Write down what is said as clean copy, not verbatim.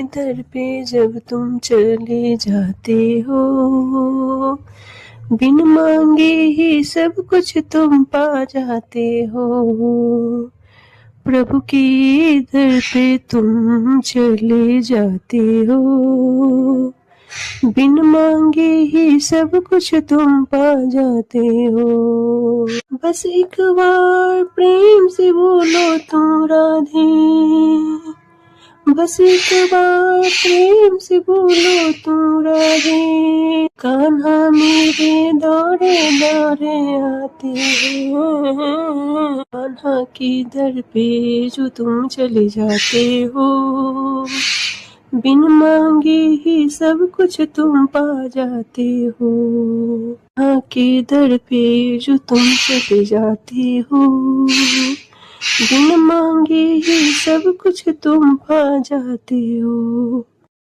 दर पे जब तुम चले जाते हो, बिन मांगे ही सब कुछ तुम पा जाते हो। प्रभु के दर पे तुम चले जाते हो, बिन मांगे ही सब कुछ तुम पा जाते हो। बस एक बार प्रेम से बोलो तुम राधे, बस एक बार प्रेम से बोलो तुम राधे। कान्हा मेरे दौड़े दौड़े आते हैं, कान्हा की दर पे जो तुम चले जाते हो, बिन मांगे ही सब कुछ तुम पा जाते हो। कान्हा के दर पे जो तुम चले जाते हो, बिन मांगे ही सब कुछ तुम पा जाते हो।